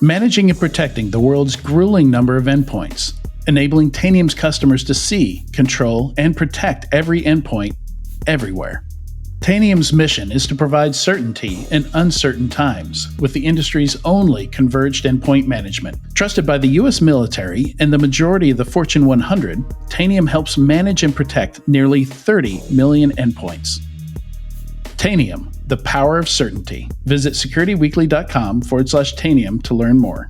managing and protecting the world's grueling number of endpoints, enabling Tanium's customers to see, control, and protect every endpoint everywhere. Tanium's mission is to provide certainty in uncertain times with the industry's only converged endpoint management. Trusted by the U.S. military and the majority of the Fortune 100, Tanium helps manage and protect nearly 30 million endpoints. Tanium, the power of certainty. Visit securityweekly.com/Tanium to learn more.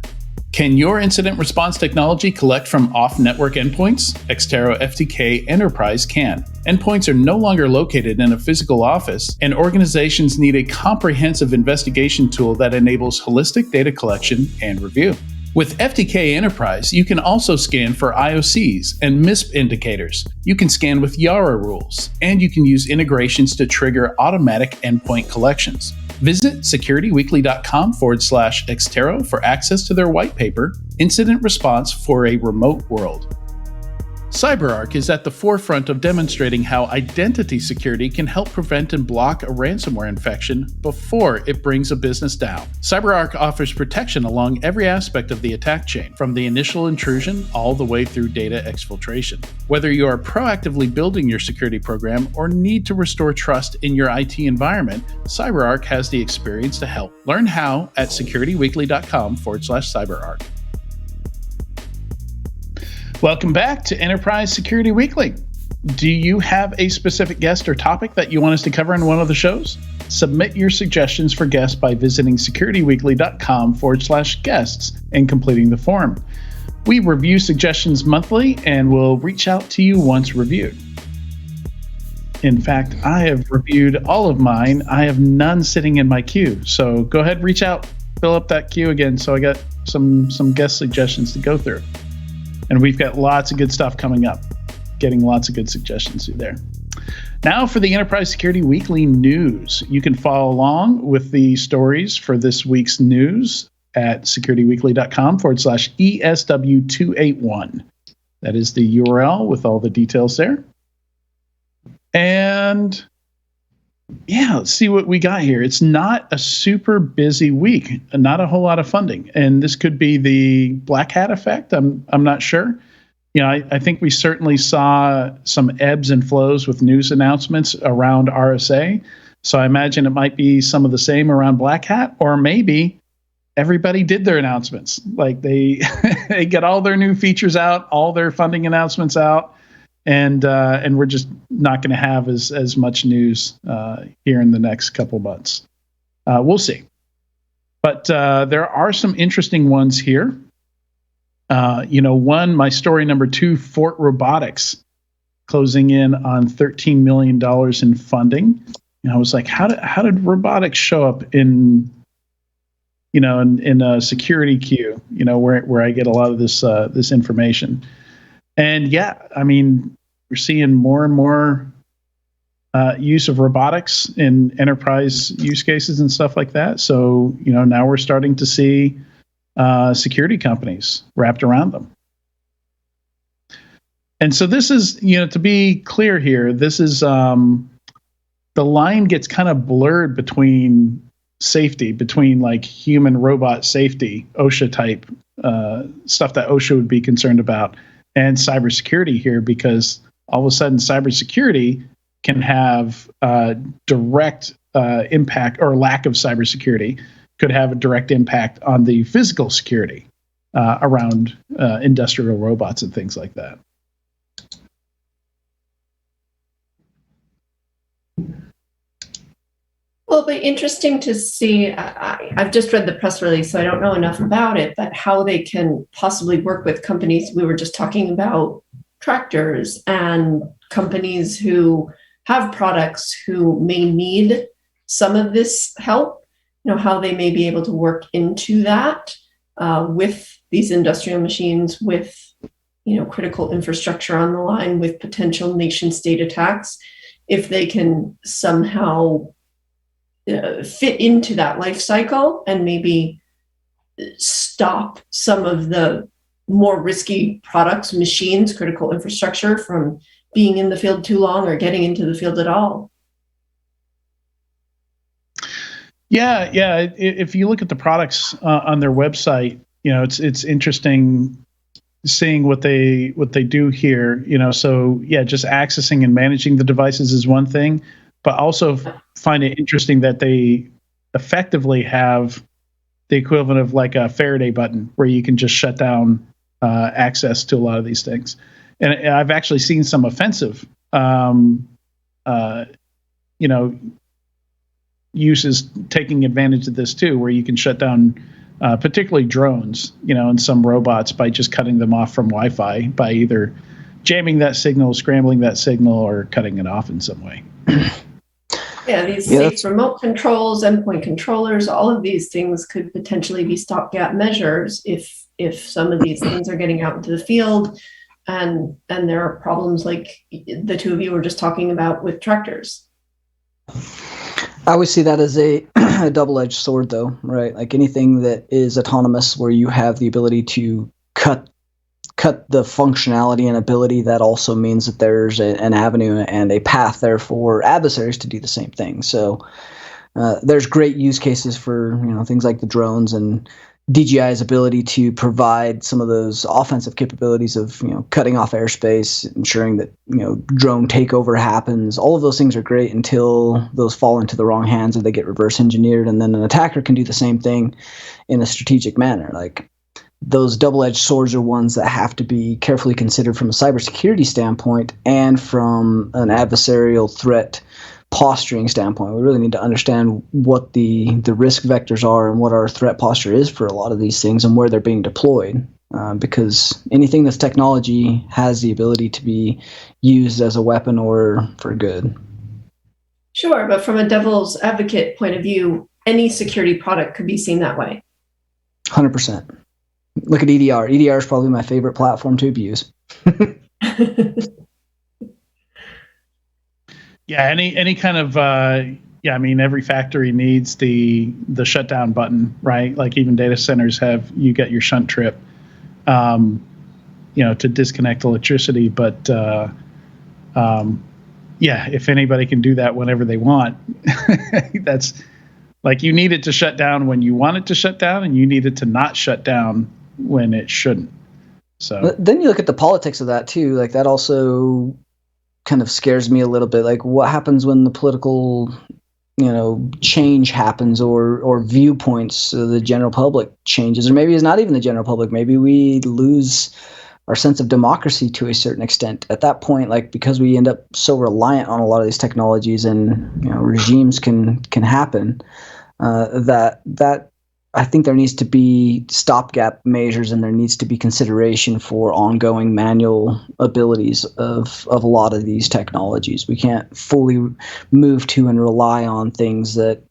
Can your incident response technology collect from off-network endpoints? Xterra FTK Enterprise can. Endpoints are no longer located in a physical office, and organizations need a comprehensive investigation tool that enables holistic data collection and review. With FTK Enterprise, you can also scan for IOCs and MISP indicators. You can scan with Yara rules, and you can use integrations to trigger automatic endpoint collections. Visit securityweekly.com/Xterra for access to their white paper, Incident Response for a Remote World. CyberArk is at the forefront of demonstrating how identity security can help prevent and block a ransomware infection before it brings a business down. CyberArk offers protection along every aspect of the attack chain, from the initial intrusion all the way through data exfiltration. Whether you are proactively building your security program or need to restore trust in your IT environment, CyberArk has the experience to help. Learn how at securityweekly.com/CyberArk. Welcome back to Enterprise Security Weekly. Do you have a specific guest or topic that you want us to cover in one of the shows? Submit your suggestions for guests by visiting securityweekly.com/guests and completing the form. We review suggestions monthly and will reach out to you once reviewed. In fact, I have reviewed all of mine. I have none sitting in my queue. So go ahead, reach out, fill up that queue again so I got some guest suggestions to go through. And we've got lots of good stuff coming up, getting lots of good suggestions through there. Now for the Enterprise Security Weekly News. You can follow along with the stories for this week's news at securityweekly.com/ESW281. That is the URL with all the details there. And yeah, let's see what we got here. It's not a super busy week, not a whole lot of funding. And this could be the black hat effect. I'm not sure. You know, I think we certainly saw some ebbs and flows with news announcements around RSA. So I imagine it might be some of the same around black hat, or maybe everybody did their announcements. Like they they get all their new features out, all their funding announcements out. And we're just not going to have as much news here in the next couple months. We'll see. But there are some interesting ones here. One, my story number 2, Fort Robotics, closing in on $13 million in funding. And I was like, how did robotics show up in a security queue? Where I get a lot of this information. And yeah, I mean, we're seeing more and more use of robotics in enterprise use cases and stuff like that. So, now we're starting to see security companies wrapped around them. And so this is, to be clear here, this is the line gets kind of blurred between safety, between like human robot safety, OSHA type stuff that OSHA would be concerned about, and cybersecurity here, because all of a sudden cybersecurity can have direct impact, or lack of cybersecurity could have a direct impact on the physical security around industrial robots and things like that. Well, it'll be interesting to see. I've just read the press release, so I don't know enough about it, but how they can possibly work with companies. We were just talking about tractors and companies who have products who may need some of this help, how they may be able to work into that with these industrial machines, with, critical infrastructure on the line, with potential nation state attacks, if they can somehow fit into that life cycle and maybe stop some of the more risky products, machines, critical infrastructure from being in the field too long or getting into the field at all. Yeah. If you look at the products on their website, it's interesting seeing what they do here. So yeah, just accessing and managing the devices is one thing, but also find it interesting that they effectively have the equivalent of like a Faraday button where you can just shut down access to a lot of these things. And I've actually seen some offensive, uses taking advantage of this too, where you can shut down particularly drones, and some robots by just cutting them off from Wi-Fi by either jamming that signal, scrambling that signal, or cutting it off in some way. Yeah, these safe remote controls, endpoint controllers, all of these things could potentially be stopgap measures if some of these things are getting out into the field, and there are problems like the two of you were just talking about with tractors. I always see that as a double-edged sword, though, right? Like anything that is autonomous, where you have the ability to cut the functionality and ability, that also means that there's an avenue and a path there for adversaries to do the same thing. So there's great use cases for things like the drones and DJI's ability to provide some of those offensive capabilities of cutting off airspace, ensuring that drone takeover happens. All of those things are great until those fall into the wrong hands or they get reverse engineered, and then an attacker can do the same thing in a strategic manner. Like, those double-edged swords are ones that have to be carefully considered from a cybersecurity standpoint and from an adversarial threat posturing standpoint. We really need to understand what the risk vectors are and what our threat posture is for a lot of these things and where they're being deployed, because anything that's technology has the ability to be used as a weapon or for good. Sure, but from a devil's advocate point of view, any security product could be seen that way. 100%. Look at EDR. EDR is probably my favorite platform to abuse. Yeah, any kind of every factory needs the shutdown button, right? Like even data centers you get your shunt trip, to disconnect electricity. But if anybody can do that whenever they want, that's like, you need it to shut down when you want it to shut down, and you need it to not shut down when it shouldn't. So then you look at the politics of that too. Like, that also kind of scares me a little bit. Like, what happens when the political change happens, or viewpoints of the general public changes, or maybe it's not even the general public. Maybe we lose our sense of democracy to a certain extent at that point, like, because we end up so reliant on a lot of these technologies, and regimes can happen, that I think there needs to be stopgap measures, and there needs to be consideration for ongoing manual abilities of a lot of these technologies. We can't fully move to and rely on things that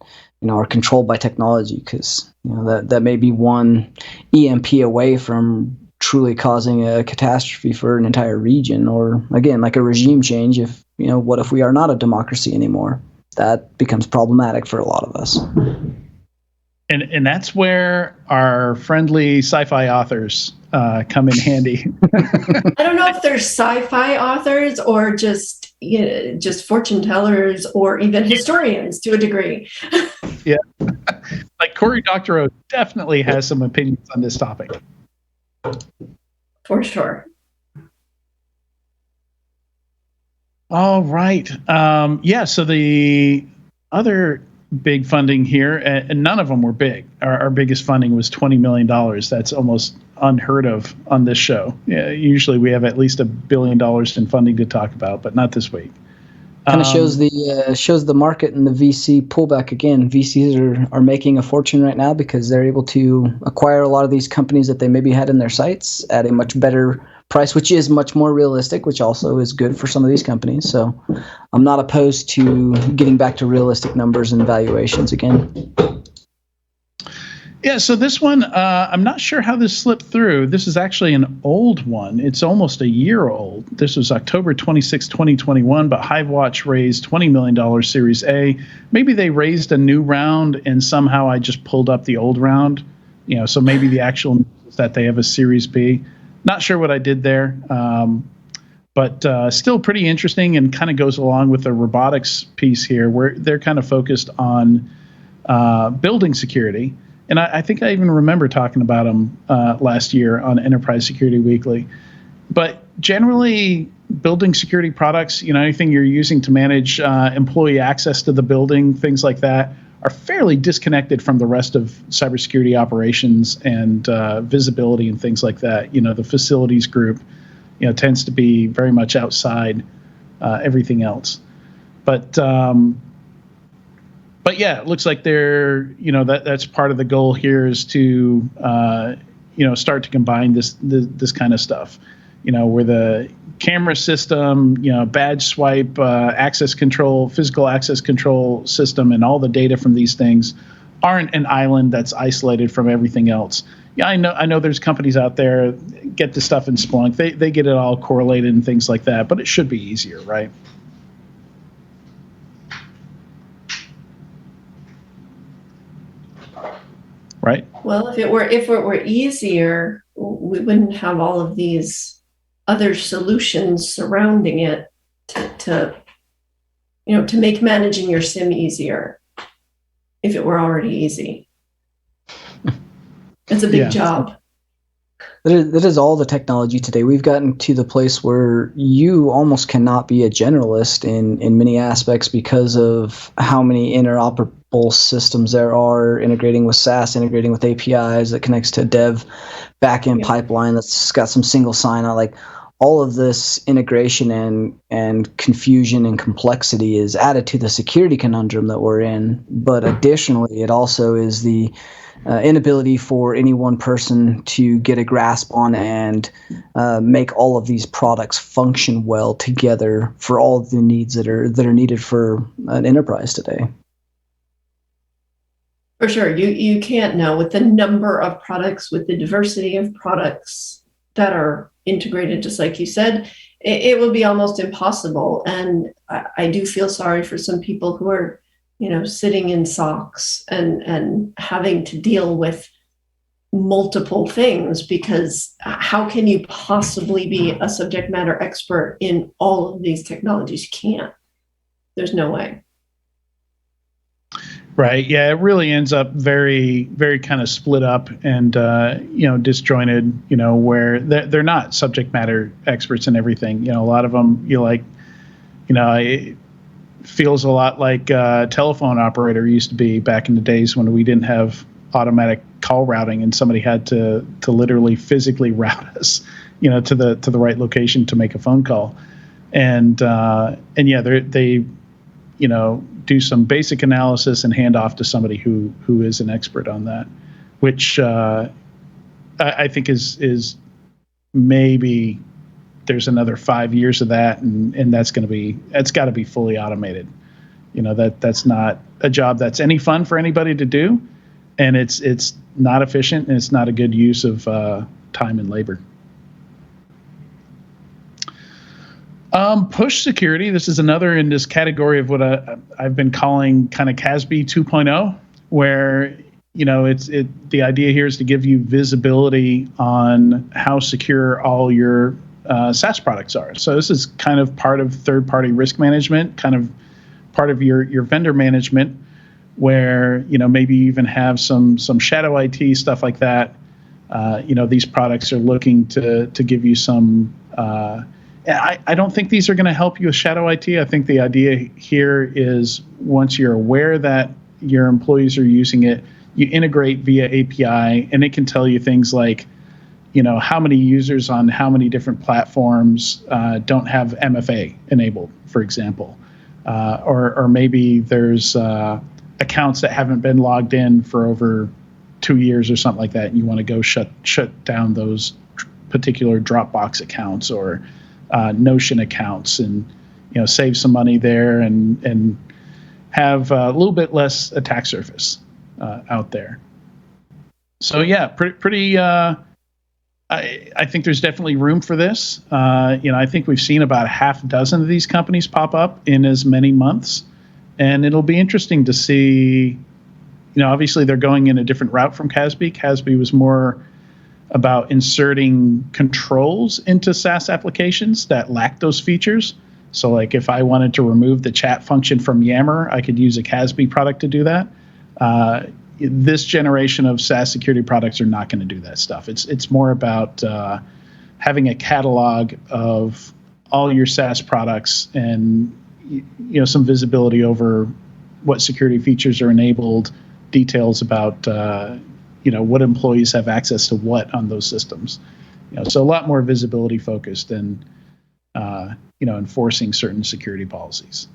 are controlled by technology, because that may be one EMP away from truly causing a catastrophe for an entire region, or again, like a regime change. If what if we are not a democracy anymore? That becomes problematic for a lot of us. And that's where our friendly sci-fi authors come in handy. I don't know if they're sci-fi authors or just fortune tellers, or even historians to a degree. Yeah, like Cory Doctorow definitely has some opinions on this topic. For sure. All right. So the other big funding here, and none of them were big. Our biggest funding was $20 million. That's almost unheard of on this show. Yeah, usually we have at least $1 billion in funding to talk about, but not this week. Kind of shows the market and the VC pullback again. VCs are making a fortune right now because they're able to acquire a lot of these companies that they maybe had in their sights at a much better price, which is much more realistic, which also is good for some of these companies. So I'm not opposed to getting back to realistic numbers and valuations again. Yeah, so this one, I'm not sure how this slipped through. This is actually an old one. It's almost a year old. This was October 26, 2021, but HiveWatch raised $20 million Series A. Maybe they raised a new round, and somehow I just pulled up the old round. So maybe the actual news is that they have a Series B. Not sure what I did there, but still pretty interesting, and kind of goes along with the robotics piece here, where they're kind of focused on building security. And I think I even remember talking about them last year on Enterprise Security Weekly. But generally, building security products, anything you're using to manage employee access to the building, things like that, are fairly disconnected from the rest of cybersecurity operations and visibility and things like that. The facilities group, tends to be very much outside everything else. But yeah, it looks like that's part of the goal here is to start to combine this kind of stuff. Where the camera system, badge swipe, access control, physical access control system, and all the data from these things aren't an island that's isolated from everything else. Yeah, I know there's companies out there get the stuff in Splunk. They get it all correlated and things like that, but it should be easier, right? Right. Well, if it were easier, we wouldn't have all of these other solutions surrounding it to make managing your SIM easier. If it were already easy, it's a big job. That is all the technology today. We've gotten to the place where you almost cannot be a generalist in many aspects because of how many interoperable systems there are, integrating with SaaS, integrating with APIs that connects to a dev backend pipeline that's got some single sign-on. Like all of this integration and confusion and complexity is added to the security conundrum that we're in. But additionally, it also is the inability for any one person to get a grasp on and make all of these products function well together for all of the needs that are needed for an enterprise today. For sure, you can't know with the number of products, with the diversity of products that are integrated, just like you said, it will be almost impossible. And I do feel sorry for some people who are sitting in SOCs and having to deal with multiple things, because how can you possibly be a subject matter expert in all of these technologies? You can't. There's no way. Right. Yeah, it really ends up very, very kind of split up and, disjointed, where they're not subject matter experts in everything. A lot of them, it feels a lot like a telephone operator used to be back in the days when we didn't have automatic call routing and somebody had to literally physically route us, to the right location to make a phone call. And yeah, they do some basic analysis and hand off to somebody who is an expert on that, which I think is maybe there's another 5 years of that, and that's got to be fully automated. That's not a job that's any fun for anybody to do, and it's not efficient, and it's not a good use of time and labor. Push security. This is another in this category of what I've been calling kind of CASB 2.0, where the idea here is to give you visibility on how secure all your SaaS products are. So this is kind of part of third-party risk management, kind of part of your vendor management, where maybe you even have some shadow IT stuff like that. These products are looking to give you some. I don't think these are going to help you with shadow IT. I think the idea here is once you're aware that your employees are using it, you integrate via API, and it can tell you things like, how many users on how many different platforms don't have MFA enabled, for example, or maybe there's accounts that haven't been logged in for over 2 years or something like that, and you want to go shut down those particular Dropbox accounts or Notion accounts, and save some money there and have a little bit less attack surface out there. So yeah, pretty. I think there's definitely room for this. I think we've seen about a half dozen of these companies pop up in as many months, and it'll be interesting to see. Obviously they're going in a different route from CASB. CASB was more about inserting controls into SaaS applications that lack those features. So like if I wanted to remove the chat function from Yammer, I could use a CASB product to do that. This generation of SaaS security products are not going to do that stuff. It's more about having a catalog of all your SaaS products and some visibility over what security features are enabled, details about what employees have access to what on those systems. So a lot more visibility focused than enforcing certain security policies.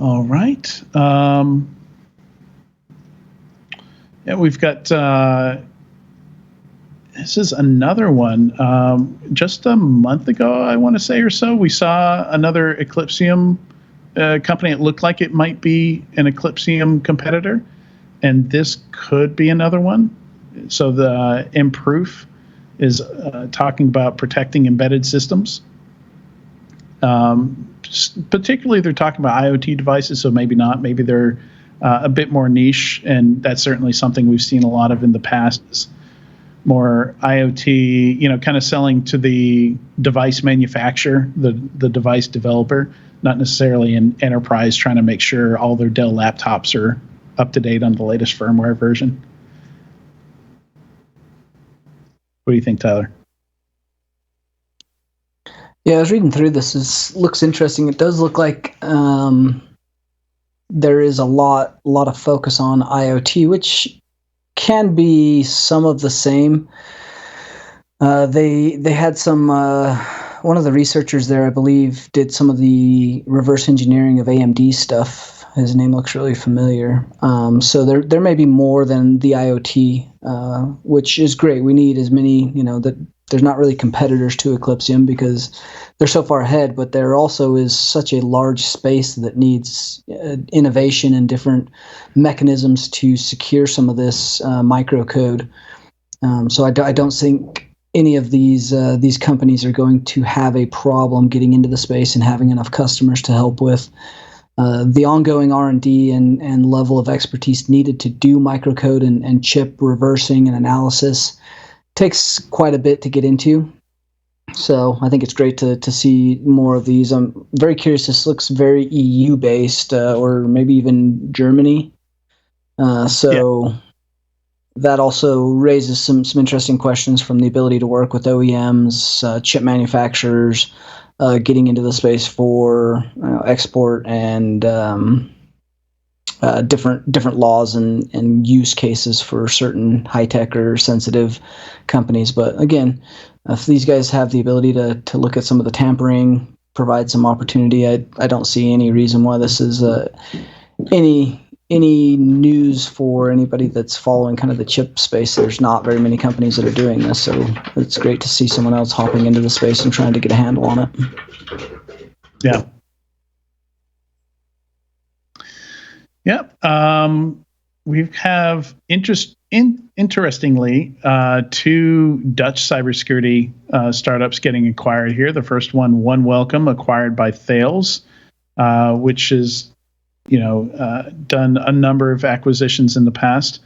All right. We've got this is another one. Just a month ago, I want to say or so, we saw another Eclipsium company. It looked like it might be an Eclipsium competitor, and this could be another one. So the Emproof is talking about protecting embedded systems. Particularly, they're talking about IoT devices, so maybe not. Maybe they're a bit more niche, and that's certainly something we've seen a lot of in the past. Is more IoT, kind of selling to the device manufacturer, the device developer, not necessarily an enterprise trying to make sure all their Dell laptops are up to date on the latest firmware version. What do you think, Tyler? Yeah, I was reading through this. This looks interesting. It does look like there is a lot of focus on IoT, which can be some of the same. They had some one of the researchers there, I believe, did some of the reverse engineering of AMD stuff. His name looks really familiar. So there may be more than the IoT, which is great. We need as many, that there's not really competitors to Eclipsium because they're so far ahead, but there also is such a large space that needs innovation and different mechanisms to secure some of this microcode. So I don't think any of these companies are going to have a problem getting into the space and having enough customers to help with the ongoing R&D and level of expertise needed to do microcode and chip reversing and analysis. Takes quite a bit to get into. So I think it's great to see more of these. I'm very curious. This looks very EU based, or maybe even Germany. That also raises some interesting questions from the ability to work with OEMs, chip manufacturers, getting into the space for export and different laws and use cases for certain high tech or sensitive companies. But again, if these guys have the ability to look at some of the tampering, provide some opportunity, I don't see any reason why this is any news for anybody that's following kind of the chip space. There's not very many companies that are doing this, so it's great to see someone else hopping into the space and trying to get a handle on it. Yeah. Yep. We have interestingly, two Dutch cybersecurity startups getting acquired here. The first one, OneWelcome, acquired by Thales, which has done a number of acquisitions in the past.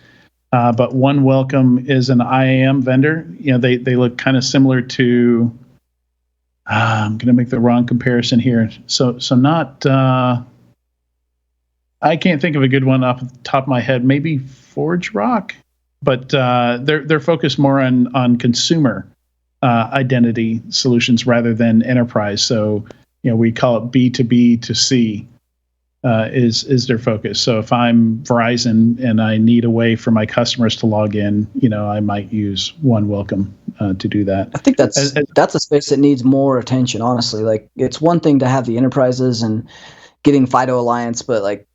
But OneWelcome is an IAM vendor. They look kind of similar to. I'm going to make the wrong comparison here. So not. I can't think of a good one off the top of my head. Maybe ForgeRock, but they're focused more on consumer identity solutions rather than enterprise. So we call it B2B to C is their focus. So if I'm Verizon and I need a way for my customers to log in, I might use OneWelcome to do that. I think that's a space that needs more attention. Honestly, like it's one thing to have the enterprises and getting FIDO Alliance, but like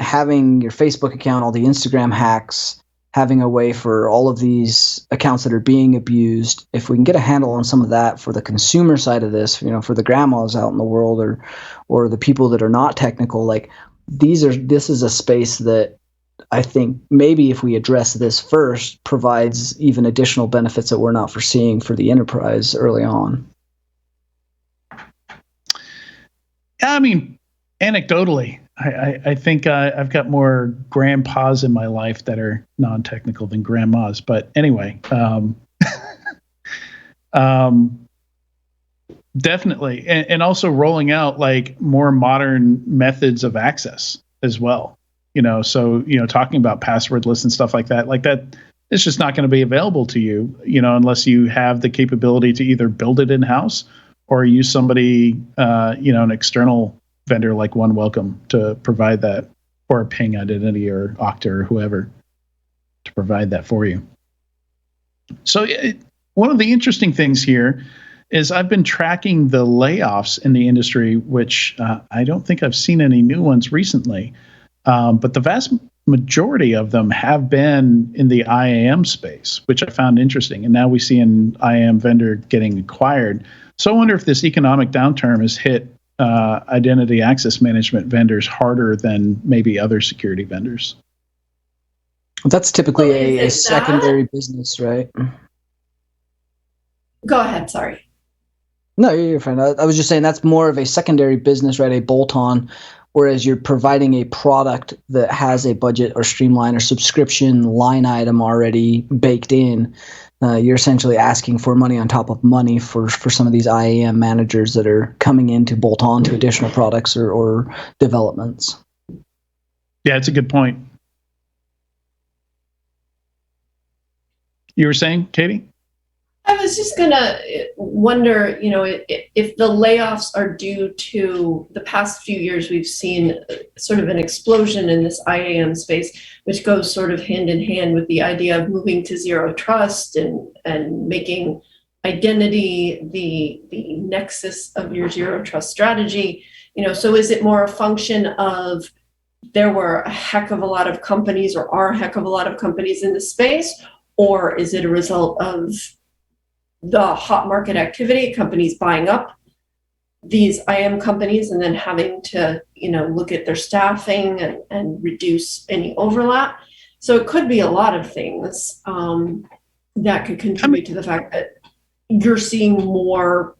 having your Facebook account, all the Instagram hacks, having a way for all of these accounts that are being abused. If we can get a handle on some of that for the consumer side of this, for the grandmas out in the world or the people that are not technical, like this is a space that I think maybe if we address this first, provides even additional benefits that we're not foreseeing for the enterprise early on. I mean, anecdotally, I think I've got more grandpas in my life that are non-technical than grandmas. But anyway, Definitely. And also rolling out like more modern methods of access as well. So, talking about passwordless and stuff like that, it's just not going to be available to you, unless you have the capability to either build it in-house or use somebody, an external vendor like OneWelcome to provide that, or Ping Identity or Okta or whoever to provide that for you. So one of the interesting things here is I've been tracking the layoffs in the industry, which I don't think I've seen any new ones recently. But the vast majority of them have been in the IAM space, which I found interesting. And now we see an IAM vendor getting acquired. So I wonder if this economic downturn has hit identity access management vendors harder than maybe other security vendors. That's typically a secondary business, right? Go ahead, sorry. No, you're fine. I was just saying that's more of a secondary business, right? A bolt-on, whereas you're providing a product that has a budget or streamline or subscription line item already baked in. You're essentially asking for money on top of money for some of these IAM managers that are coming in to bolt on to additional products or developments. Yeah, it's a good point. You were saying, Katie? I was just going to wonder, if the layoffs are due to the past few years, we've seen sort of an explosion in this IAM space, which goes sort of hand in hand with the idea of moving to zero trust and making identity the nexus of your zero trust strategy. So is it more a function of there were a heck of a lot of companies or are a heck of a lot of companies in the space, or is it a result of the hot market activity, companies buying up these IAM companies and then having to, look at their staffing and reduce any overlap? So it could be a lot of things that could contribute to the fact that you're seeing more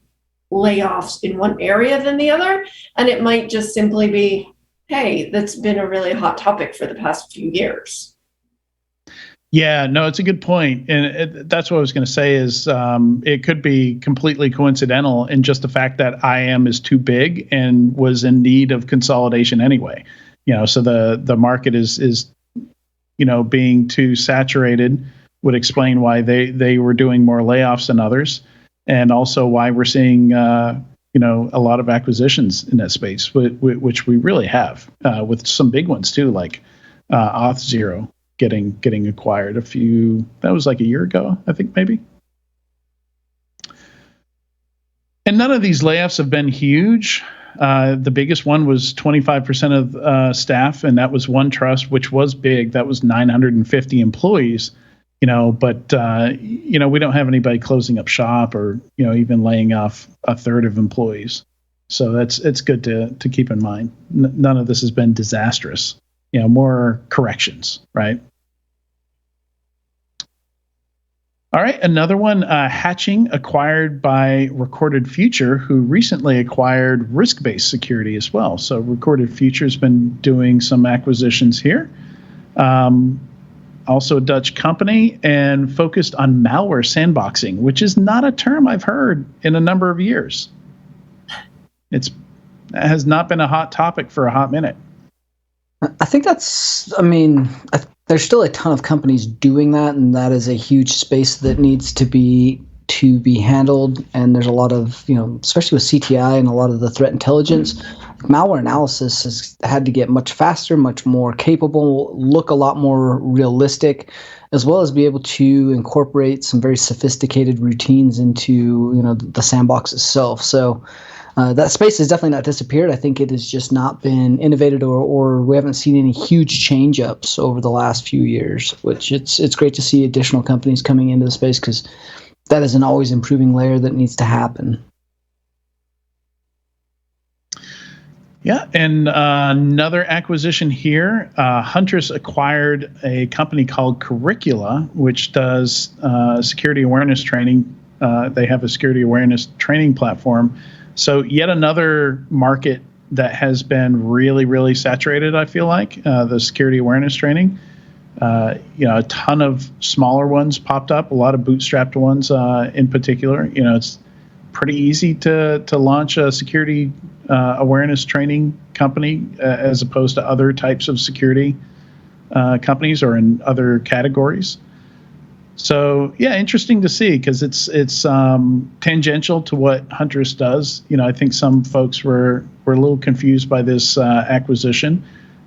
layoffs in one area than the other. And it might just simply be, hey, that's been a really hot topic for the past few years. Yeah, no, it's a good point. And that's what I was going to say is it could be completely coincidental in just the fact that IAM is too big and was in need of consolidation anyway. So the market is being too saturated would explain why they were doing more layoffs than others, and also why we're seeing a lot of acquisitions in that space, which we really have with some big ones too, like Auth0 getting acquired that was like a year ago, I think, maybe. And none of these layoffs have been huge. The biggest one was 25% of staff, and that was OneTrust, which was big. That was 950 employees, but we don't have anybody closing up shop or, even laying off a third of employees. So it's good to keep in mind. None of this has been disastrous. More corrections, right? All right, another one, Hatching, acquired by Recorded Future, who recently acquired risk-based security as well. So Recorded Future has been doing some acquisitions here. Also a Dutch company, and focused on malware sandboxing, which is not a term I've heard in a number of years. It has not been a hot topic for a hot minute. I think there's still a ton of companies doing that, and that is a huge space that needs to be handled. And there's a lot of, especially with CTI and a lot of the threat intelligence, malware analysis has had to get much faster, much more capable, look a lot more realistic, as well as be able to incorporate some very sophisticated routines into, the sandbox itself. So that space has definitely not disappeared. I think it has just not been innovated, or we haven't seen any huge change-ups over the last few years, which it's great to see additional companies coming into the space, because that is an always improving layer that needs to happen. Yeah, and another acquisition here, Huntress acquired a company called Curricula, which does security awareness training. They have a security awareness training platform. So yet another market that has been really, really saturated, I feel like, the security awareness training. A ton of smaller ones popped up, a lot of bootstrapped ones in particular. It's pretty easy to launch a security awareness training company as opposed to other types of security companies or in other categories. So yeah, interesting to see because it's tangential to what Huntress does. I think some folks were a little confused by this acquisition,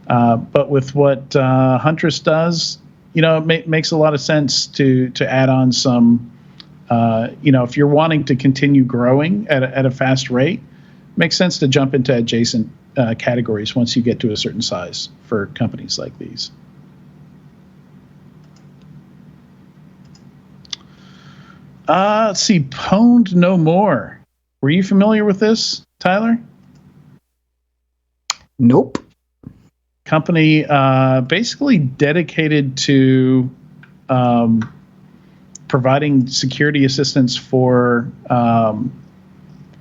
but with what Huntress does, it makes a lot of sense to add on some. If you're wanting to continue growing at a fast rate, it makes sense to jump into adjacent categories once you get to a certain size for companies like these. Let's see, Pwnednomore. Were you familiar with this, Tyler? Nope. Company basically dedicated to providing security assistance for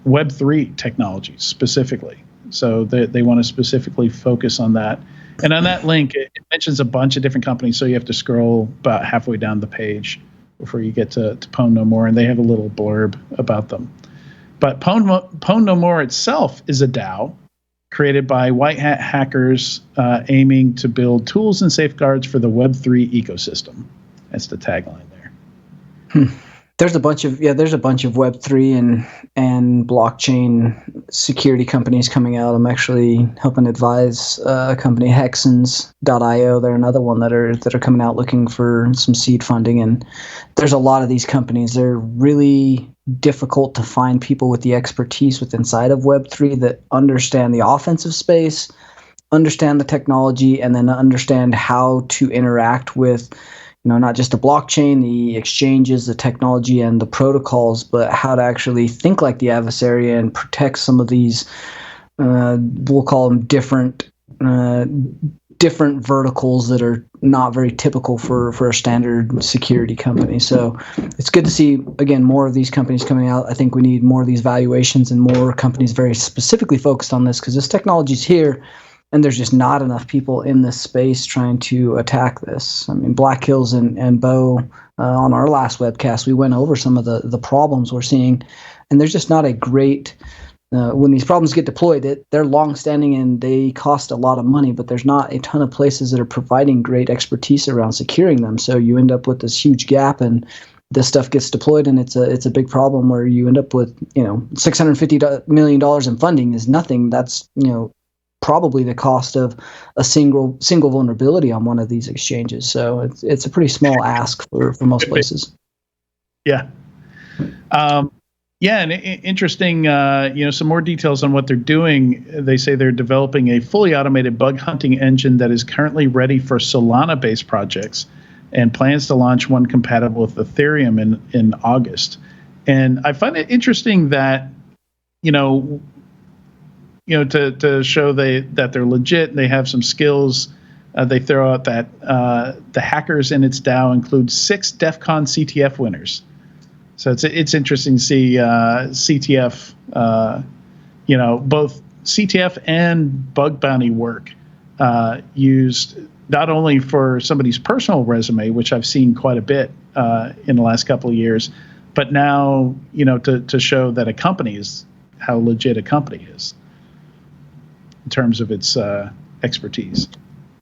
Web3 technologies specifically. So they want to specifically focus on that. And on that link, it mentions a bunch of different companies, so you have to scroll about halfway down the page before you get to Pwnednomore, and they have a little blurb about them. But Pwnednomore itself is a DAO created by white hat hackers aiming to build tools and safeguards for the Web3 ecosystem. That's the tagline there. There's a bunch of Web3 and blockchain security companies coming out. I'm actually helping advise a company, Hexens.io. They're another one that are coming out looking for some seed funding. And there's a lot of these companies. They're really difficult to find people with the expertise inside of Web3 that understand the offensive space, understand the technology, and then understand how to interact with not just the blockchain, the exchanges, the technology, and the protocols, but how to actually think like the adversary and protect some of these, we'll call them different verticals that are not very typical for a standard security company. So it's good to see, again, more of these companies coming out. I think we need more of these valuations and more companies very specifically focused on this because this technology is here. And there's just not enough people in this space trying to attack this. I mean, Black Hills and Bo, on our last webcast, we went over some of the problems we're seeing. And there's just not a great, when these problems get deployed, they're long-standing and they cost a lot of money, but there's not a ton of places that are providing great expertise around securing them. So you end up with this huge gap and this stuff gets deployed and it's a big problem where you end up with, $650 million in funding is nothing. That's, probably the cost of a single vulnerability on one of these exchanges. So it's a pretty small ask for most places. Yeah. And interesting, some more details on what they're doing. They say they're developing a fully automated bug hunting engine that is currently ready for Solana-based projects and plans to launch one compatible with Ethereum in August. And I find it interesting that, to show that they're legit and they have some skills. They throw out that the hackers in its DAO include 6 DEF CON CTF winners. So it's interesting to see CTF, both CTF and bug bounty work used not only for somebody's personal resume, which I've seen quite a bit in the last couple of years, but now, to show that a company is how legit a company is in terms of its expertise.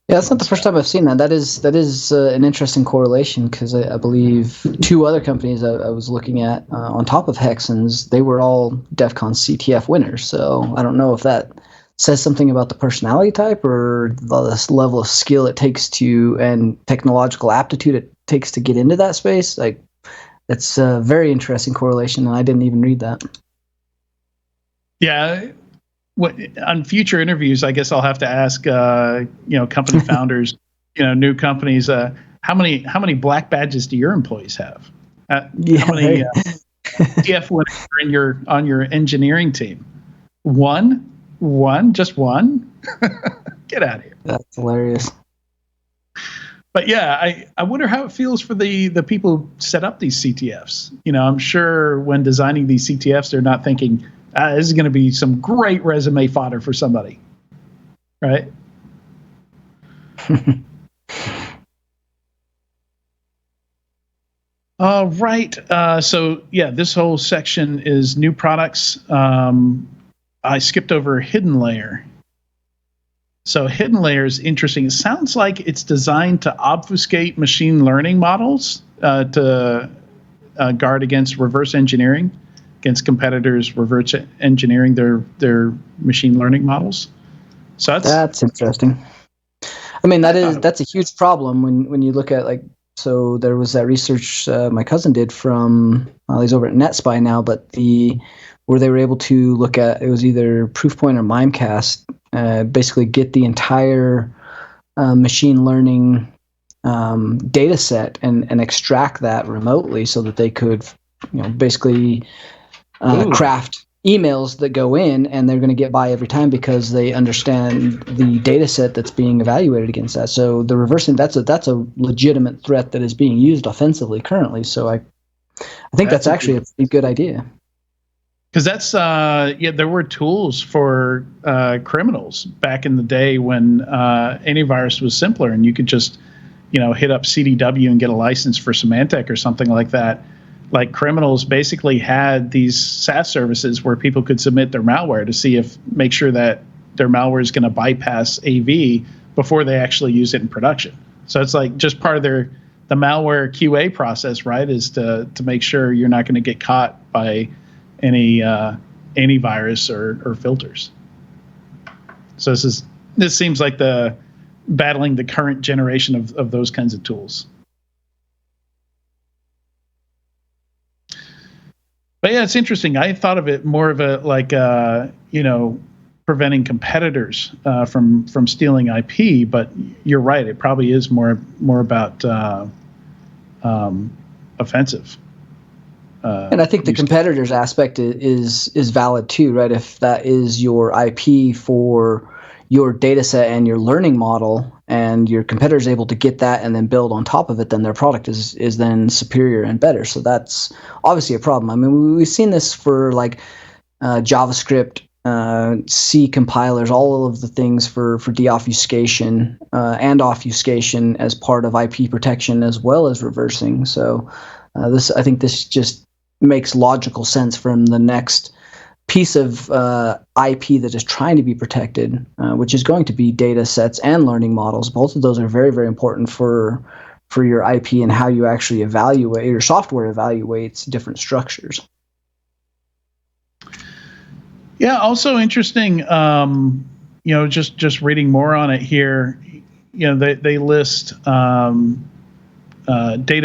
Yeah, that's not the first time I've seen that. That is an interesting correlation because I believe 2 other companies I was looking at on top of Hexens, they were all DEF CON CTF winners. So I don't know if that says something about the personality type or the level of skill it takes and technological aptitude it takes to get into that space. Like, that's a very interesting correlation, and I didn't even read that. Yeah. On future interviews, I guess I'll have to ask, company founders, new companies, how many black badges do your employees have? How many TF winners are on your engineering team? One, just one. Get out of here. That's hilarious. But yeah, I wonder how it feels for the people who set up these CTFs. I'm sure when designing these CTFs, they're not thinking, this is going to be some great resume fodder for somebody, right? Right. So yeah, this whole section is new products. I skipped over hidden layer. So hidden layer is interesting. It sounds like it's designed to obfuscate machine learning models to guard against reverse engineering, against competitors reverse engineering their machine learning models. So that's interesting. I mean, that's a huge problem when you look at, like, so there was that research my cousin did from, he's over at NetSpy now, but where they were able to look at, it was either Proofpoint or Mimecast, basically get the entire machine learning data set and extract that remotely so that they could, basically craft emails that go in, and they're going to get by every time because they understand the data set that's being evaluated against that. So the reversing, that's a legitimate threat that is being used offensively currently. So I think that's actually a pretty good idea. Because that's there were tools for criminals back in the day when antivirus was simpler, and you could just hit up CDW and get a license for Symantec or something like that. Like, criminals basically had these SaaS services where people could submit their malware to make sure that their malware is going to bypass AV before they actually use it in production. So it's like just part of the malware QA process, right? Is to make sure you're not going to get caught by any antivirus or filters. So this seems like battling the current generation of those kinds of tools. But yeah, it's interesting. I thought of it more of preventing competitors from stealing IP. But you're right; it probably is more about offensive. And I think the competitors aspect is valid too, right? If that is your IP for your data set and your learning model, and your competitor is able to get that and then build on top of it, then their product is then superior and better. So that's obviously a problem. I mean, we've seen this for like JavaScript, C compilers, all of the things for deobfuscation and obfuscation as part of IP protection as well as reversing. So I think this just makes logical sense from the next piece of IP that is trying to be protected, which is going to be data sets and learning models. Both of those are very, very important for your IP and how you actually evaluate, your software evaluates different structures. Yeah, also interesting, just reading more on it here, they list data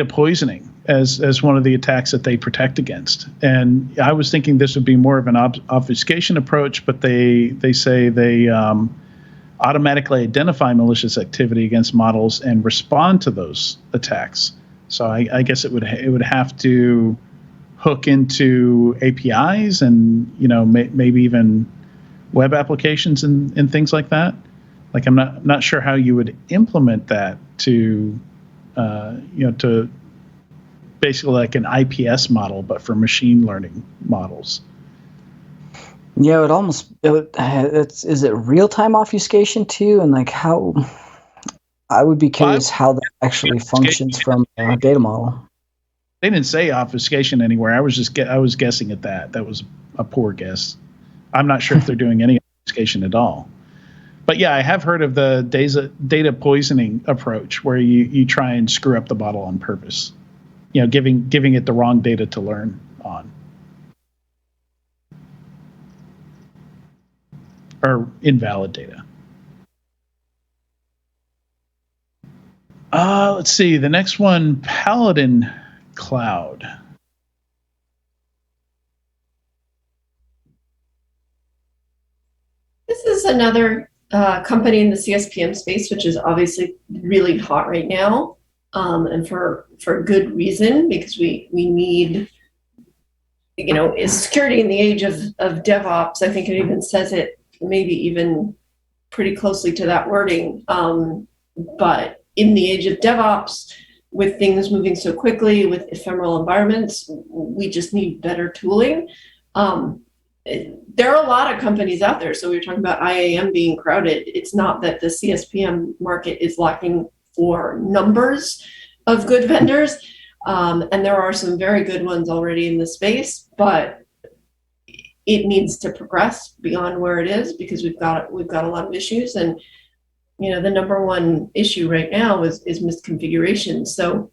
poisoning as one of the attacks that they protect against. And I was thinking this would be more of an obfuscation approach, but they say they automatically identify malicious activity against models and respond to those attacks. So I guess it would have to hook into APIs and maybe even web applications and things like that. Like, I'm not sure how you would implement that to basically like an IPS model, but for machine learning models. Yeah, is it real-time obfuscation too? And like how, I would be curious how that actually functions from a data model. They didn't say obfuscation anywhere. I was guessing at that. That was a poor guess. I'm not sure if they're doing any obfuscation at all. But yeah, I have heard of the data poisoning approach where you try and screw up the model on purpose. Giving it the wrong data to learn on. Or invalid data. Let's see. The next one, Paladin Cloud. This is another company in the CSPM space, which is obviously really hot right now, and for good reason, because we need, is security in the age of DevOps. I think it even says it maybe even pretty closely to that wording. But in the age of DevOps, with things moving so quickly, with ephemeral environments, we just need better tooling. There are a lot of companies out there. So we were talking about IAM being crowded. It's not that the CSPM market is lacking for numbers of good vendors. And there are some very good ones already in the space, but it needs to progress beyond where it is because we've got a lot of issues. And the number one issue right now is misconfiguration. So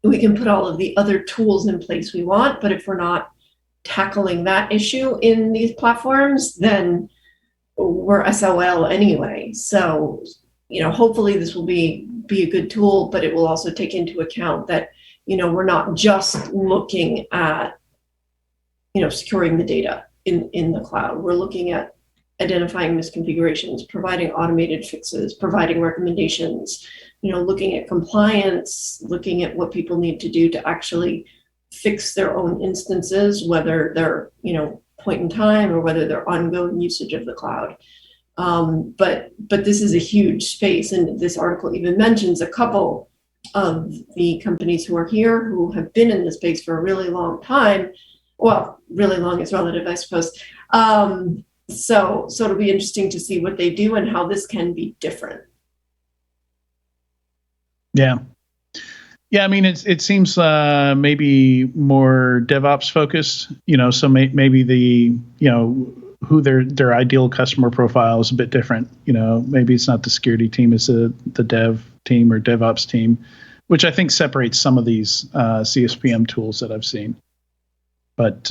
we can put all of the other tools in place we want, but if we're not tackling that issue in these platforms, then we're SOL anyway. So, hopefully this will be a good tool, but it will also take into account that, we're not just looking at, securing the data in the cloud. We're looking at identifying misconfigurations, providing automated fixes, providing recommendations, looking at compliance, looking at what people need to do to actually fix their own instances, whether they're, point in time or whether they're ongoing usage of the cloud. But this is a huge space. And this article even mentions a couple of the companies who are here who have been in the space for a really long time. Well, really long is relative, I suppose. So it'll be interesting to see what they do and how this can be different. Yeah. Yeah, I mean, it seems maybe more DevOps focused, so maybe the, who their ideal customer profile is a bit different. Maybe it's not the security team, it's the dev team or DevOps team, which I think separates some of these CSPM tools that I've seen. But,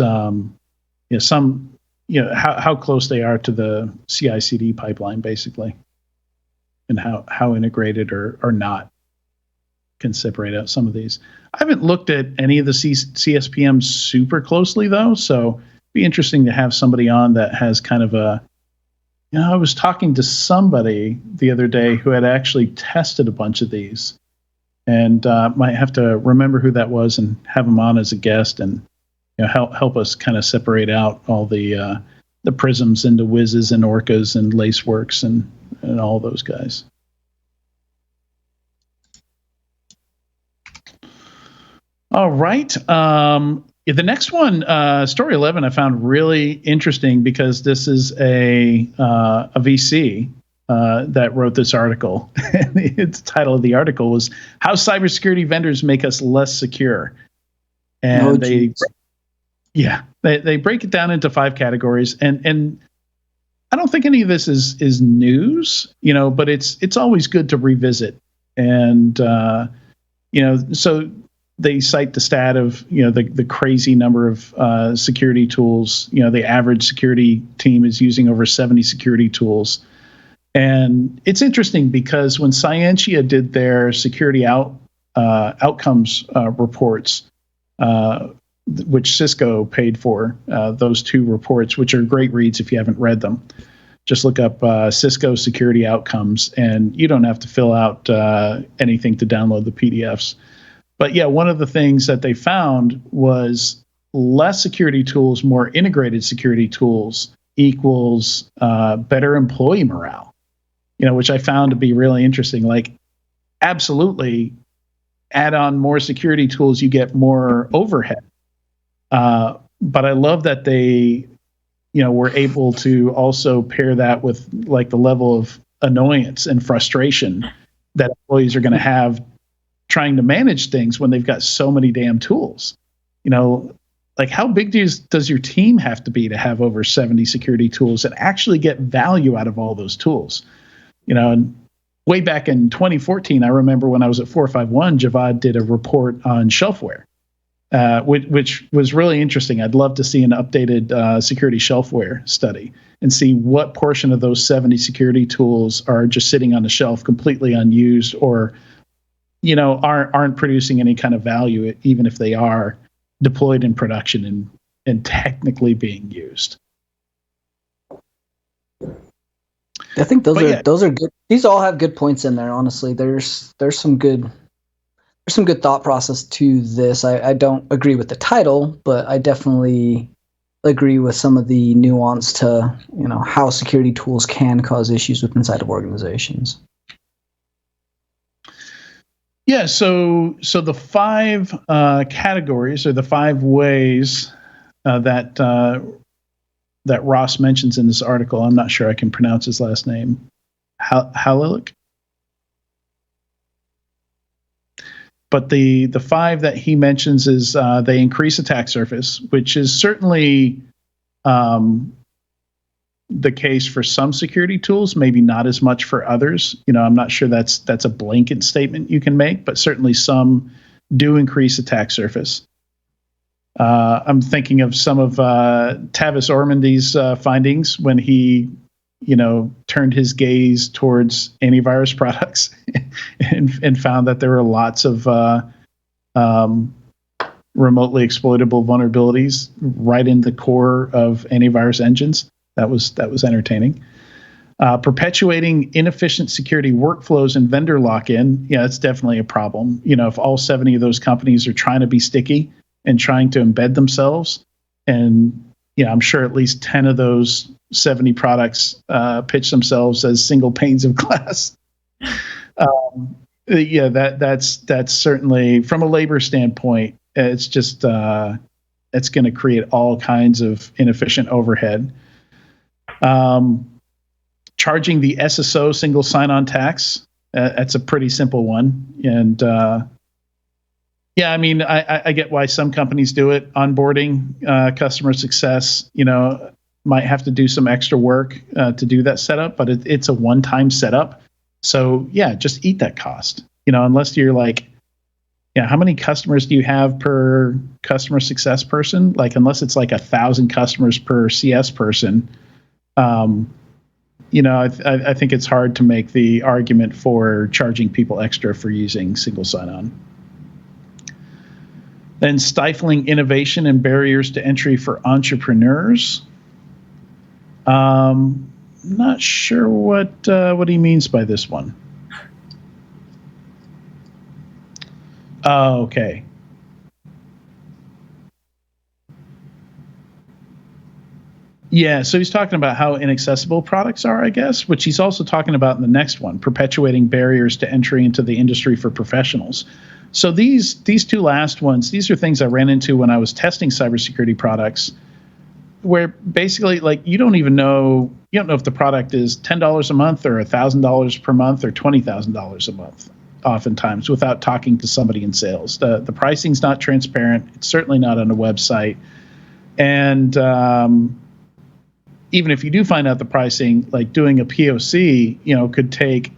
some, how close they are to the CI/CD pipeline, basically, and how integrated or not can separate out some of these. I haven't looked at any of the CSPMs super closely, though, so it'd be interesting to have somebody on that has kind of a, I was talking to somebody the other day who had actually tested a bunch of these, and might have to remember who that was and have them on as a guest and help us kind of separate out all the prisms into whizzes and orcas and laceworks and all those guys. All right. The next one, story 11, I found really interesting because this is a VC that wrote this article. The title of the article was "How Cybersecurity Vendors Make Us Less Secure," and they break it down into 5 categories. And I don't think any of this is news, but it's always good to revisit. And so they cite the stat of the crazy number of security tools. The average security team is using over 70 security tools, and it's interesting because when Scientia did their security outcomes reports, which Cisco paid for, those 2 reports, which are great reads if you haven't read them. Just look up Cisco security outcomes, and you don't have to fill out anything to download the PDFs. But yeah, one of the things that they found was less security tools, more integrated security tools equals better employee morale, which I found to be really interesting. Like, absolutely, add on more security tools, you get more overhead. But I love that they, were able to also pair that with like the level of annoyance and frustration that employees are going to have trying to manage things when they've got so many damn tools. Like how big does your team have to be to have over 70 security tools and actually get value out of all those tools? And way back in 2014, I remember when I was at 451, Javad did a report on shelfware, which was really interesting. I'd love to see an updated security shelfware study and see what portion of those 70 security tools are just sitting on the shelf completely unused or aren't producing any kind of value, even if they are deployed in production and technically being used. I think those are good. These all have good points in there. Honestly, there's some good thought process to this. I don't agree with the title, but I definitely agree with some of the nuance to how security tools can cause issues with inside of organizations. Yeah, so the 5 categories or the 5 ways that Ross mentions in this article. I'm not sure I can pronounce his last name. Halilik. But the 5 that he mentions is they increase attack surface, which is certainly the case for some security tools, maybe not as much for others. I'm not sure that's a blanket statement you can make, but certainly some do increase attack surface. I'm thinking of some of Tavis Ormandy's findings when he, turned his gaze towards antivirus products and found that there were lots of remotely exploitable vulnerabilities right in the core of antivirus engines. That was entertaining. Perpetuating inefficient security workflows and vendor lock-in. Yeah, that's definitely a problem. If all 70 of those companies are trying to be sticky and trying to embed themselves, and I'm sure at least 10 of those 70 products pitch themselves as single panes of glass. That's certainly, from a labor standpoint, it's just it's going to create all kinds of inefficient overhead. Charging the SSO single sign-on tax, that's a pretty simple one. And I get why some companies do it. Onboarding, customer success, might have to do some extra work to do that setup, but it's a one-time setup. So yeah, just eat that cost. Unless you're like, how many customers do you have per customer success person? Like, unless it's like 1,000 customers per CS person, I think it's hard to make the argument for charging people extra for using single sign-on. Then stifling innovation and barriers to entry for entrepreneurs. Not sure what he means by this one. Oh, okay. Yeah, so he's talking about how inaccessible products are, I guess, which he's also talking about in the next one, perpetuating barriers to entry into the industry for professionals. So these 2 last ones, these are things I ran into when I was testing cybersecurity products, where basically, like, you don't know if the product is $10 a month or $1,000 per month or $20,000 a month, oftentimes, without talking to somebody in sales. The pricing's not transparent. It's certainly not on a website. And even if you do find out the pricing, like doing a POC, could take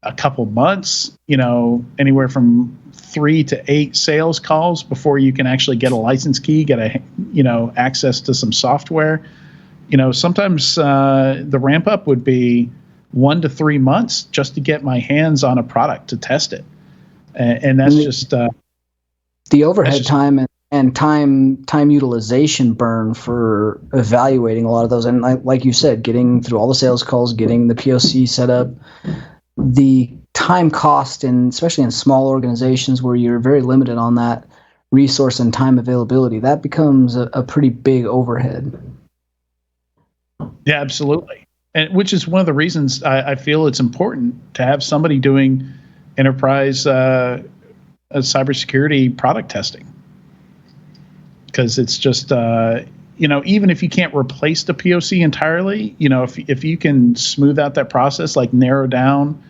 a couple months, anywhere from 3 to 8 sales calls before you can actually get a license key, get access to some software. Sometimes the ramp up would be 1 to 3 months just to get my hands on a product to test it. And that's just the overhead time and time utilization burn for evaluating a lot of those. And like you said, getting through all the sales calls, getting the POC set up, the time cost, and especially in small organizations where you're very limited on that resource and time availability, that becomes a pretty big overhead. Yeah, absolutely. And which is one of the reasons I feel it's important to have somebody doing enterprise cybersecurity product testing. Because it's just, even if you can't replace the POC entirely, if you can smooth out that process, like narrow down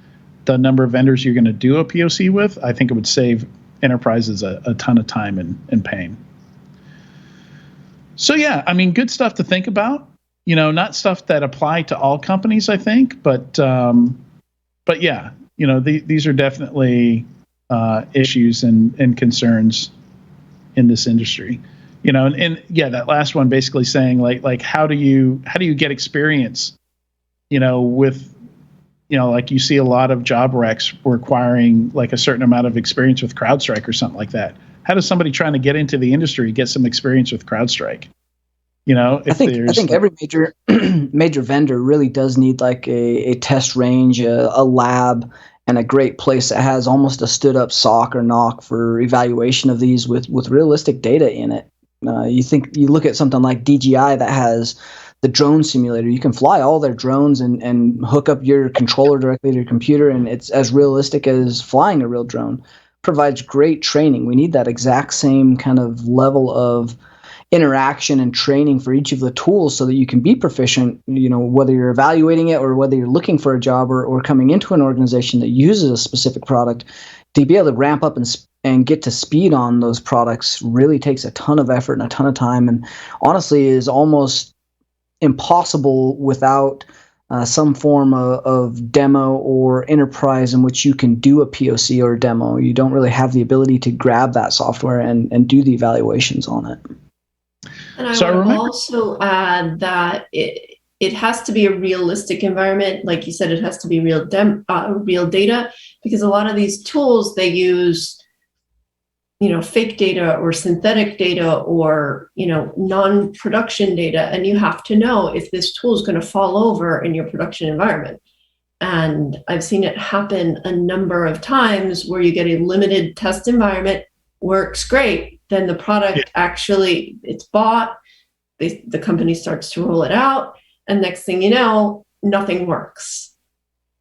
the number of vendors you're going to do a POC with, I think it would save enterprises a ton of time and pain. So yeah, good stuff to think about. Not stuff that apply to all companies, I think, but yeah, these are definitely issues and concerns in this industry. And yeah, that last one basically saying like how do you get experience, with, like you see a lot of job recs requiring like a certain amount of experience with CrowdStrike or something like that. How does somebody trying to get into the industry get some experience with CrowdStrike? I think every major vendor really does need like a test range, a lab, and a great place that has almost a stood up SOC or NOC for evaluation of these with realistic data in it. You look at something like DJI that has the drone simulator. You can fly all their drones and hook up your controller directly to your computer, and it's as realistic as flying a real drone. Provides great training. We need that exact same kind of level of interaction and training for each of the tools so that you can be proficient, whether you're evaluating it or whether you're looking for a job or coming into an organization that uses a specific product, to be able to ramp up and and get to speed on those products really takes a ton of effort and a ton of time, and honestly is almost impossible without some form of demo or enterprise in which you can do a POC or a demo. You don't really have the ability to grab that software and do the evaluations on it. And I would also add that it has to be a realistic environment. Like you said, it has to be real data, because a lot of these tools, they use fake data or synthetic data or, non-production data. And you have to know if this tool is going to fall over in your production environment. And I've seen it happen a number of times where you get a limited test environment, works great. Then the product actually, it's bought, the company starts to roll it out. And next thing you know, nothing works.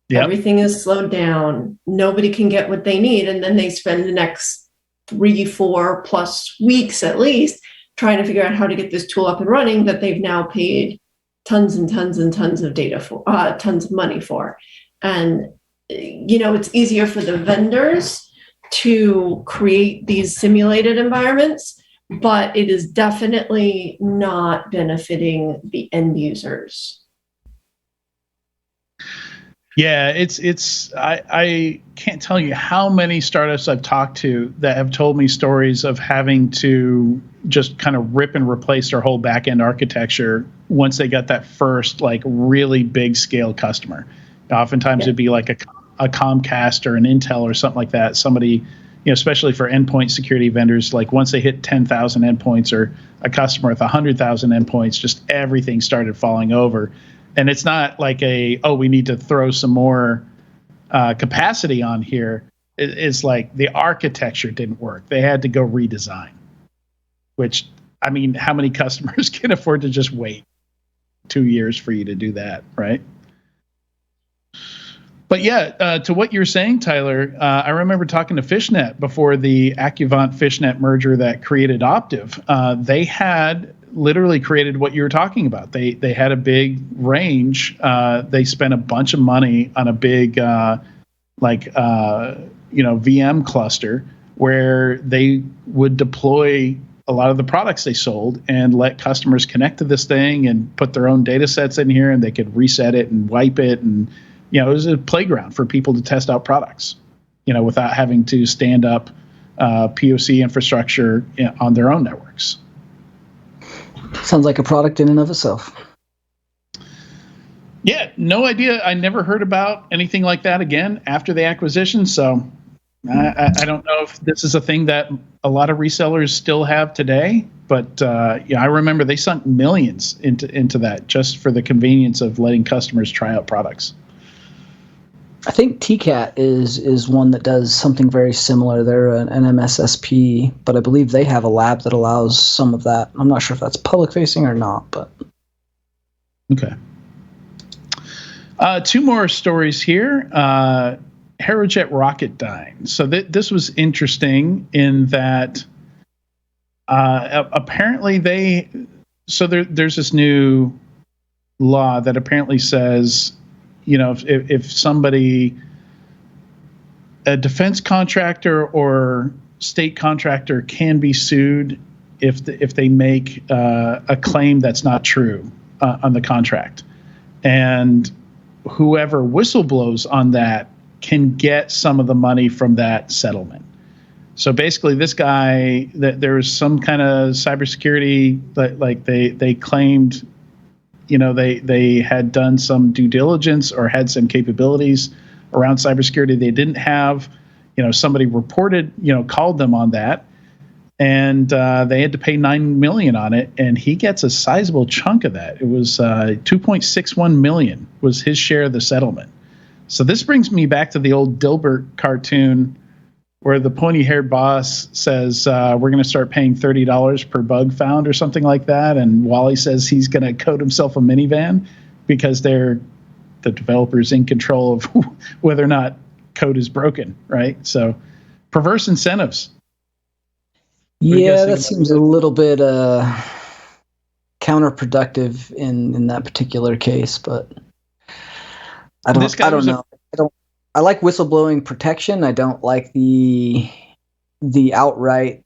Yep. Everything is slowed down. Nobody can get what they need. And then they spend the next 3-4+ weeks at least trying to figure out how to get this tool up and running that they've now paid tons and tons and tons of data for, tons of money for. And, it's easier for the vendors to create these simulated environments, but it is definitely not benefiting the end users. Yeah, I can't tell you how many startups I've talked to that have told me stories of having to just kind of rip and replace their whole back-end architecture once they got that first really big scale customer. Oftentimes it'd be like a Comcast or an Intel or something like that. Somebody, especially for endpoint security vendors, like once they hit 10,000 endpoints, or a customer with 100,000 endpoints, just everything started falling over. And it's not like we need to throw some more capacity on here. It's like the architecture didn't work. They had to go redesign, which, I mean, how many customers can afford to just wait 2 years for you to do that, right? But yeah, to what you're saying, Tyler, I remember talking to Fishnet before the Accuvant-Fishnet merger that created Optiv. They had literally created what you were talking about. They had a big range. They spent a bunch of money on a big VM cluster where they would deploy a lot of the products they sold and let customers connect to this thing and put their own data sets in here, and they could reset it and wipe it. And it was a playground for people to test out products, without having to stand up POC infrastructure on their own networks. Sounds like a product in and of itself. Yeah, no idea. I never heard about anything like that again after the acquisition. So I don't know if this is a thing that a lot of resellers still have today. But I remember they sunk millions into that just for the convenience of letting customers try out products. I think TCAT is one that does something very similar. They're an MSSP, but I believe they have a lab that allows some of that. I'm not sure if that's public facing or not, but okay. 2 more stories here. Aerojet Rocketdyne. So this was interesting in that apparently there's this new law that apparently says, if somebody, a defense contractor or state contractor, can be sued if they make a claim that's not true on the contract, and whoever whistleblows on that can get some of the money from that settlement. So basically, this guy, there was some kind of cybersecurity that they claimed. They had done some due diligence or had some capabilities around cybersecurity they didn't have. Somebody reported, called them on that, and they had to pay $9 million on it, and he gets a sizable chunk of that. It was $2.61 million was his share of the settlement. So this brings me back to the old Dilbert cartoon where the pointy-haired boss says, we're going to start paying $30 per bug found or something like that. And Wally says he's going to code himself a minivan because the developer's in control of whether or not code is broken, right? So perverse incentives. Yeah, that seems a little bit counterproductive in that particular case, but I don't know. I like whistleblowing protection. I don't like the the outright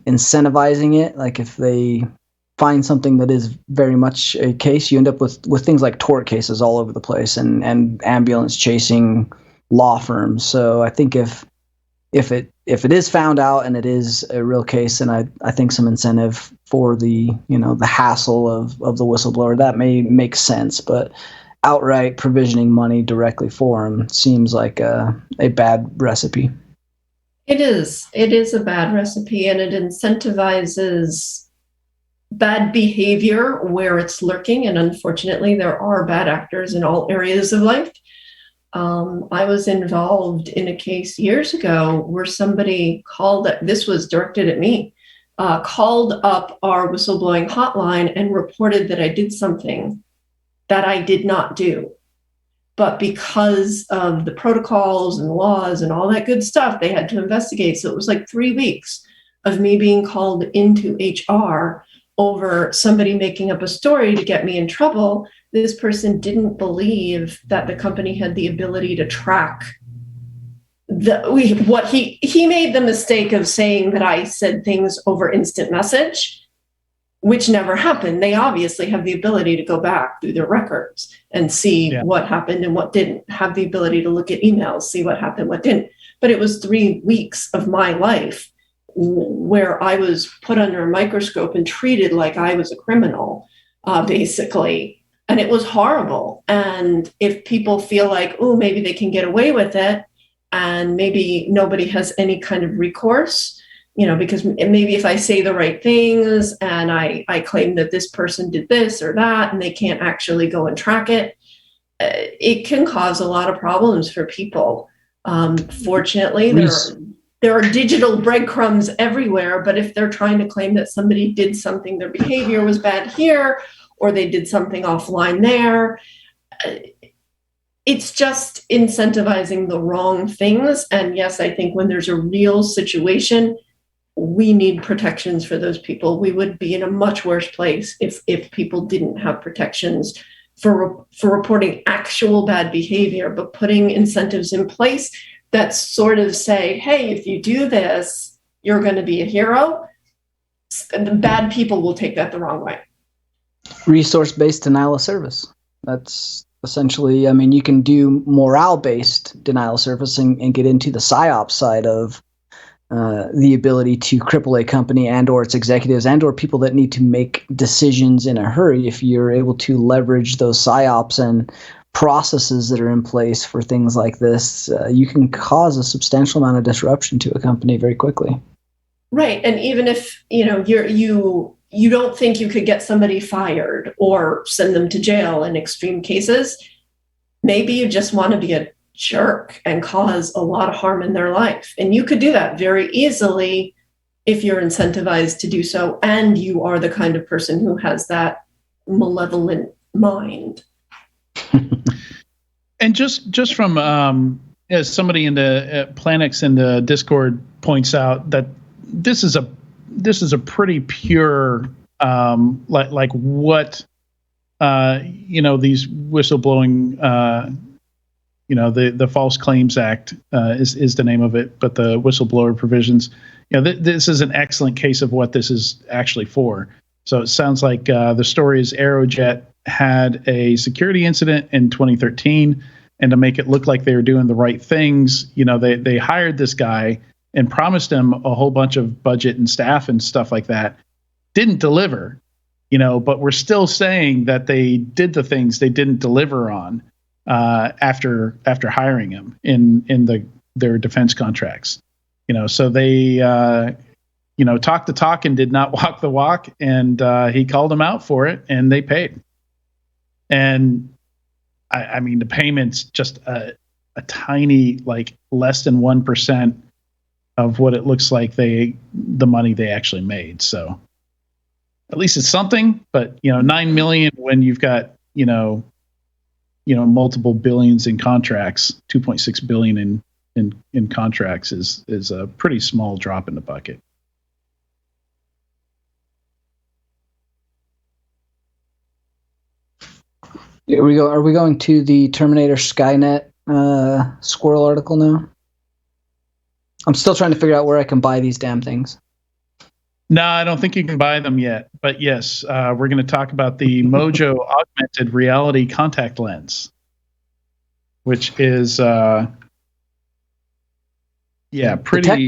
incentivizing it, like if they find something that is very much a case, you end up with things like tort cases all over the place and ambulance chasing law firms. So I think if it is found out and it is a real case, then I think some incentive for the hassle of the whistleblower, that may make sense. But outright provisioning money directly for him seems like a bad recipe. It is a bad recipe, and it incentivizes bad behavior where it's lurking. And unfortunately, there are bad actors in all areas of life. I was involved in a case years ago where somebody this was directed at me, called up our whistleblowing hotline and reported that I did something that I did not do. But because of the protocols and laws and all that good stuff, they had to investigate. So it was like 3 weeks of me being called into HR over somebody making up a story to get me in trouble. This person didn't believe that the company had the ability to track he made the mistake of saying that I said things over instant message, which never happened. They obviously have the ability to go back through their records and see what happened and what didn't, have the ability to look at emails, see what happened, what didn't. But it was 3 weeks of my life where I was put under a microscope and treated like I was a criminal, basically. And it was horrible. And if people feel like, oh, maybe they can get away with it, and maybe nobody has any kind of recourse, because maybe if I say the right things and I claim that this person did this or that, and they can't actually go and track it, it can cause a lot of problems for people. Fortunately, there are digital breadcrumbs everywhere, but if they're trying to claim that somebody did something, their behavior was bad here, or they did something offline there, it's just incentivizing the wrong things. And yes, I think when there's a real situation, we need protections for those people. We would be in a much worse place if people didn't have protections for reporting actual bad behavior, but putting incentives in place that sort of say, hey, if you do this, you're going to be a hero. The bad people will take that the wrong way. Resource-based denial of service. That's essentially, you can do morale-based denial of service and get into the PSYOP side of the ability to cripple a company and or its executives and or people that need to make decisions in a hurry. If you're able to leverage those PSYOPs and processes that are in place for things like this, you can cause a substantial amount of disruption to a company very quickly. Right. And even if you don't think you could get somebody fired or send them to jail in extreme cases, maybe you just want to be a jerk and cause a lot of harm in their life. And you could do that very easily if you're incentivized to do so, and you are the kind of person who has that malevolent mind. And just from as somebody in the Planix in the Discord points out, that this is a pretty pure like what these whistleblowing the False Claims Act is the name of it, but the whistleblower provisions. This is an excellent case of what this is actually for. So it sounds like the story is Aerojet had a security incident in 2013, and to make it look like they were doing the right things, they hired this guy and promised him a whole bunch of budget and staff and stuff like that. Didn't deliver, but we're still saying that they did the things they didn't deliver on after hiring him in their defense contracts. So they talked the talk and did not walk the walk, and he called them out for it, and they paid. And I mean, the payment's just a tiny, like less than 1% of what it looks like the money they actually made. So at least it's something. But $9 million when you've got multiple billions in contracts, 2.6 billion in contracts is a pretty small drop in the bucket. Are we going to the Terminator Skynet Squirrel article now? I'm still trying to figure out where I can buy these damn things. No, I don't think you can buy them yet. But yes, we're going to talk about the Mojo Augmented Reality Contact Lens, which is, pretty. The tech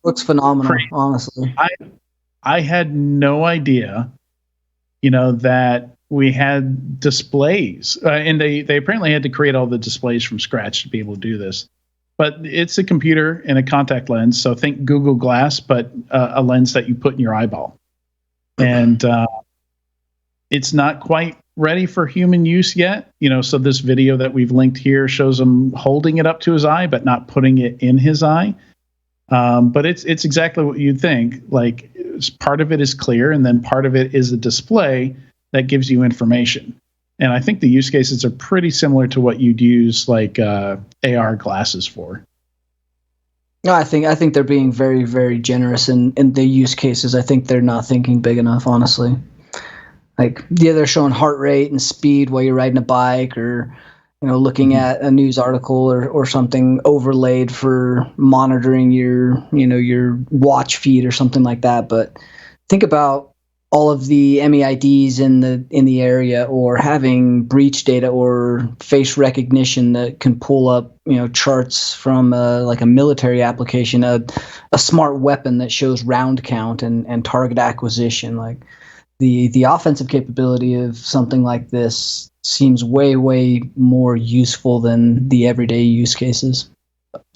looks phenomenal, pretty. Honestly. I had no idea, that we had displays, and they apparently had to create all the displays from scratch to be able to do this. But it's a computer and a contact lens, so think Google Glass, but a lens that you put in your eyeball. And it's not quite ready for human use yet. So this video that we've linked here shows him holding it up to his eye, but not putting it in his eye. But it's exactly what you'd think. Like, part of it is clear, and then part of it is a display that gives you information. And I think the use cases are pretty similar to what you'd use like AR glasses for. No, I think they're being very, very generous in the use cases. I think they're not thinking big enough, honestly. Like, they're showing heart rate and speed while you're riding a bike, or looking at a news article or something overlaid for monitoring your watch feed or something like that. But think about all of the MEIDs in the area, or having breach data or face recognition that can pull up charts from like a military application, a smart weapon that shows round count and target acquisition. Like, the offensive capability of something like this seems way, way more useful than the everyday use cases.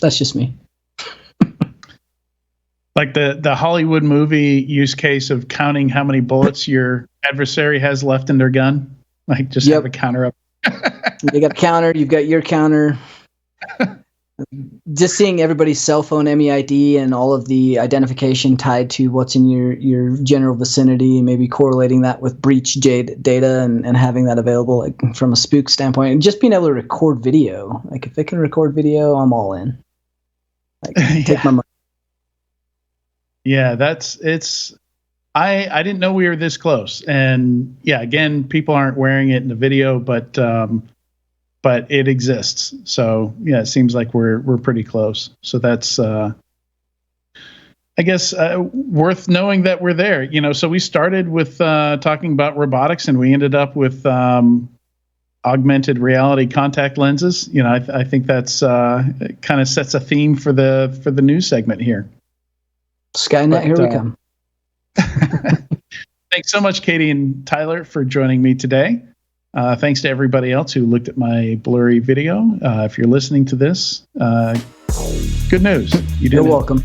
That's just me. Like the Hollywood movie use case of counting how many bullets your adversary has left in their gun. Like, just have a counter up. You got a counter. You've got your counter. Just seeing everybody's cell phone MEID and all of the identification tied to what's in your general vicinity, and maybe correlating that with breach data and having that available, like, from a spook standpoint, and just being able to record video. Like, if it can record video, I'm all in. Like, take my money. Yeah, I didn't know we were this close. And yeah, again, people aren't wearing it in the video, but it exists. So yeah, it seems like we're pretty close. So that's, I guess, worth knowing that we're there. So we started with talking about robotics, and we ended up with augmented reality contact lenses. I think that's kind of sets a theme for the news segment here. Skynet, here we come. Thanks so much, Katie and Tyler, for joining me today. Thanks to everybody else who looked at my blurry video. If you're listening to this, good news. You're welcome.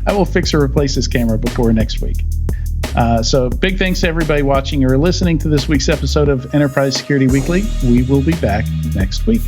I will fix or replace this camera before next week. So big thanks to everybody watching or listening to this week's episode of Enterprise Security Weekly. We will be back next week.